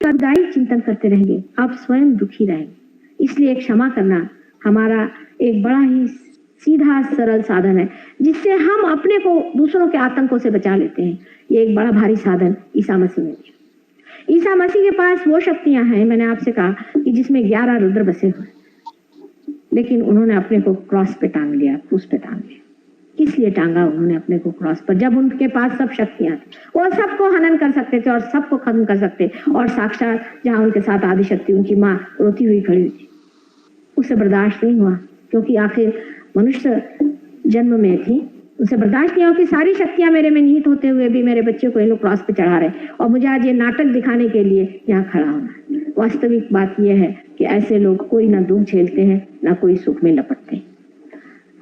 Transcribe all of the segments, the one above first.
सदाई चिंतन करते रहेंगे, आप स्वयं दुखी रहेंगे। इसलिए क्षमा करना हमारा एक बड़ा ही सीधा सरल साधन है, जिससे हम अपने को दूसरों के आतंकों से बचा लेते हैं। ये एक बड़ा भारी साधन ईसा मसीह ने दिया। ईसा मसीह के पास वो शक्तियां हैं, मैंने आपसे कहा कि जिसमें 11 रुद्र बसे हुए, लेकिन उन्होंने अपने को क्रॉस पे टांग लिया, क्रूस पे टांग लिया। किस लिए टांगा उन्होंने अपने को क्रॉस पर? जब उनके पास सब शक्तियां थी, वो सबको हनन कर सकते थे और सबको खत्म कर सकते, और साक्षात जहां उनके साथ आदि शक्ति उनकी माँ रोती हुई खड़ी हुई थी, उसे बर्दाश्त नहीं हुआ, क्योंकि आखिर मनुष्य जन्म में थी, उसे बर्दाश्त नहीं हुआ कि सारी शक्तियां मेरे में निहित होते हुए भी मेरे बच्चे को ये लोग क्रॉस पे चढ़ा रहे, और मुझे आज ये नाटक दिखाने के लिए यहाँ खड़ा होना है। वास्तविक बात यह है कि ऐसे लोग कोई ना दुख झेलते हैं, ना कोई सुख में लपटते हैं।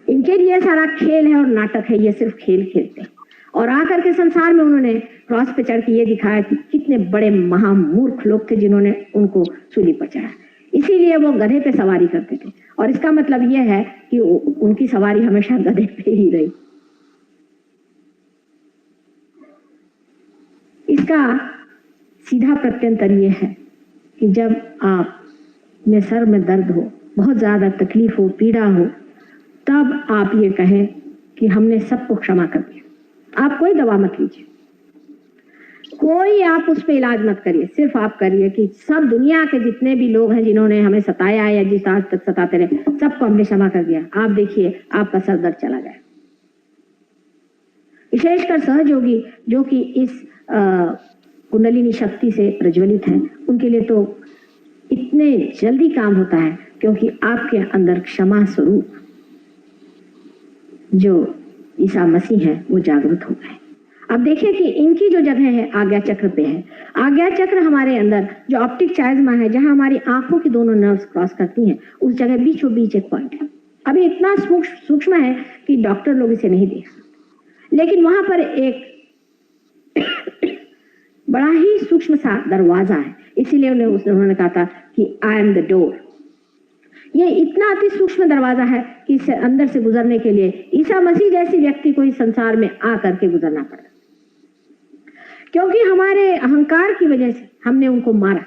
इनके लिए सारा खेल है और नाटक है, ये सिर्फ खेल खेलते हैं। और आकर के संसार में उन्होंने क्रॉस पे चढ़ के ये दिखाया कि कितने बड़े महामूर्ख लोग थे जिन्होंने उनको सूली पर चढ़ाया। इसीलिए वो गधे पे सवारी करते थे, और इसका मतलब यह है कि उनकी सवारी हमेशा गधे पे ही रही। इसका सीधा प्रत्यंतर यह है कि जब आप में सर में दर्द हो, बहुत ज्यादा तकलीफ हो, पीड़ा हो, तब आप ये कहें कि हमने सबको क्षमा कर दिया। आप कोई दवा मत लीजिए, कोई आप उस पर इलाज मत करिए, सिर्फ आप करिए कि सब दुनिया के जितने भी लोग हैं जिन्होंने हमें सताया या जिस आज तक सताते रहे, सबको हमने क्षमा कर दिया। आप देखिए आपका सर दर्द चला जाए। विशेषकर सहयोगी जो कि इस कुंडलिनी शक्ति से प्रज्वलित हैं, उनके लिए तो इतने जल्दी काम होता है, क्योंकि आपके अंदर क्षमा स्वरूप जो ईसा मसीह है वो जागृत हो गए। अब देखिए कि इनकी जो जगह है आज्ञा चक्र पे है। आज्ञा चक्र हमारे अंदर जो ऑप्टिक चाइज्मा है, जहां हमारी आंखों की दोनों नर्व्स क्रॉस करती हैं, उस जगह बीचों बीच एक पॉइंट है। अभी इतना सूक्ष्म है कि डॉक्टर लोग इसे नहीं देख सकते, लेकिन वहां पर एक बड़ा ही सूक्ष्म सा दरवाजा है। इसीलिए उन्होंने कहा था कि आई एम द डोर। ये इतना अति सूक्ष्म दरवाजा है कि इससे अंदर से गुजरने के लिए ईसा मसीह जैसे व्यक्ति को इस संसार में आकर के गुजरना पड़ा, क्योंकि हमारे अहंकार की वजह से हमने उनको मारा,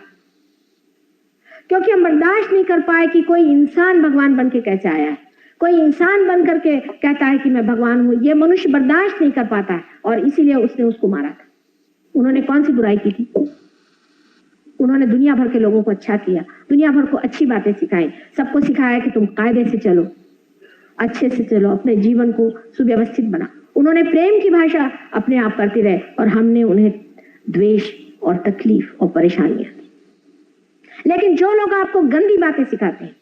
क्योंकि हम बर्दाश्त नहीं कर पाए कि कोई इंसान भगवान बन के कैसे आया है, कोई इंसान बन करके कहता है कि मैं भगवान हूं। ये मनुष्य बर्दाश्त नहीं कर पाता है, और इसीलिए उसने उसको मारा था। उन्होंने कौन सी बुराई की थी? उन्होंने दुनिया भर के लोगों को अच्छा किया, दुनिया भर को अच्छी बातें सिखाई, सबको सिखाया कि तुम कायदे से चलो, अच्छे से चलो, अपने जीवन को सुव्यवस्थित बना। उन्होंने प्रेम की भाषा अपने आप करते रहे, और हमने उन्हें द्वेष और तकलीफ और परेशानियां दी। लेकिन जो लोग आपको गंदी बातें सिखाते हैं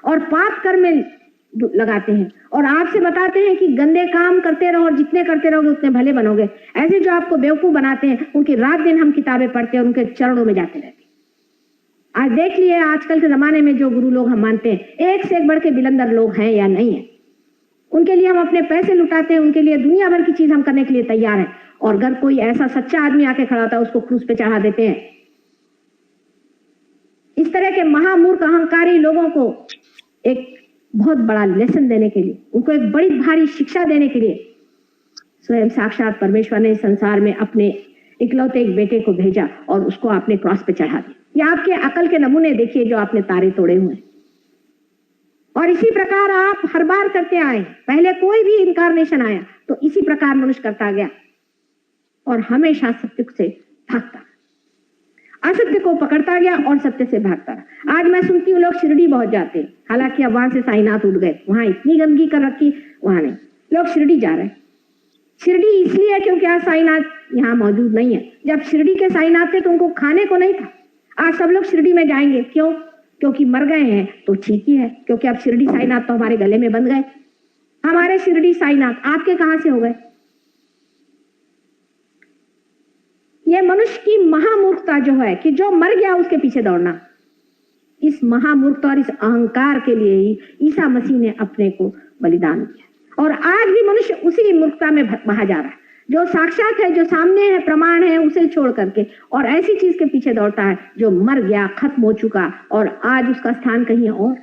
और पाप कर्म में लगाते हैं और आपसे बताते हैं कि गंदे काम करते रहो और जितने करते रहोगे उतने भले बनोगे, ऐसे जो आपको बेवकूफ बनाते हैं, उनकी रात दिन हम किताबें पढ़ते हैं और उनके चरणों में जाते रहते हैं। आज देख लिए आजकल के जमाने में जो गुरु लोग हम मानते हैं, एक से एक बढ़ के बिलंदर लोग हैं या नहीं है। उनके लिए हम अपने पैसे लुटाते हैं, उनके लिए दुनिया भर की चीज हम करने के लिए तैयार हैं, और अगर कोई ऐसा सच्चा आदमी आके खड़ा होता है उसको क्रूस पे चढ़ा देते हैं। इस तरह के महामूर्ख अहंकारी लोगों को एक बहुत बड़ा लेसन देने के लिए, उनको एक बड़ी भारी शिक्षा देने के लिए स्वयं साक्षात परमेश्वर ने संसार में अपने इकलौते एक बेटे को भेजा और उसको आपने क्रॉस पे चढ़ा दिया। या आपके अकल के नमूने देखिए जो आपने तारे तोड़े हुए, और इसी प्रकार आप हर बार करते आए। पहले कोई भी इनकारनेशन आया तो इसी प्रकार मनुष्य करता गया और हमेशा सत्य से भागता, असत्य को पकड़ता गया और सत्य से भागता रहा। आज मैं सुनती हूँ लोग शिरडी बहुत जाते हैं, हालांकि अब वहां से साईनाथ उठ गए, वहां इतनी गंदगी कर रखी, वहां नहीं। लोग शिरडी जा रहे हैं। शिरडी इसलिए क्योंकि आज साईनाथ यहाँ मौजूद नहीं है। जब शिरडी के साईनाथ थे तो उनको खाने को नहीं था। आज सब लोग शिरडी में जाएंगे, क्यों? क्योंकि मर गए हैं तो ठीक ही है, क्योंकि अब शिरडी साईनाथ तो हमारे गले में बंध गए। हमारे शिरडी साईनाथ आपके कहां से हो गए? ये मनुष्य की महामूर्खता जो है कि जो मर गया उसके पीछे दौड़ना, इस महामूर्खता और इस अहंकार के लिए ही ईसा मसीह ने अपने को बलिदान दिया। और आज भी मनुष्य उसी मूर्खता में बहा जा रहा है। जो साक्षात है, जो सामने है, प्रमाण है, उसे छोड़ करके और ऐसी चीज के पीछे दौड़ता है जो मर गया, खत्म हो चुका, और आज उसका स्थान कहीं और।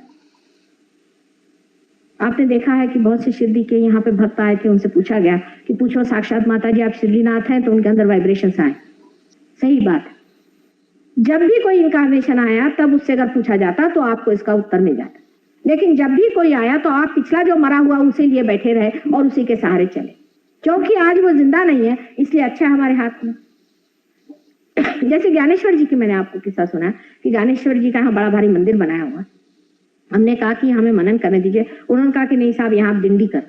आपने देखा है कि बहुत से शिरडी के यहाँ पे भक्त आए थे, उनसे पूछा गया कि पूछो साक्षात माता जी आप शिरडीनाथ हैं, तो उनके अंदर वाइब्रेशंस आए। सही बात है, जब भी कोई इनकारनेशन आया तब उससे अगर पूछा जाता तो आपको इसका उत्तर मिल जाता, लेकिन जब भी कोई आया तो आप पिछला जो मरा हुआ उसे लिए बैठे रहे और उसी के सहारे चले, क्योंकि आज वो जिंदा नहीं है इसलिए अच्छा है हमारे हाथ में। जैसे ज्ञानेश्वर जी की मैंने आपको किस्सा सुना कि ज्ञानेश्वर जी का यहाँ बड़ा भारी मंदिर बनाया हुआ, हमने कहा कि हमें मनन करने दीजिए, उन्होंने कहा कि नहीं साहब यहाँ आप दिंडी कर।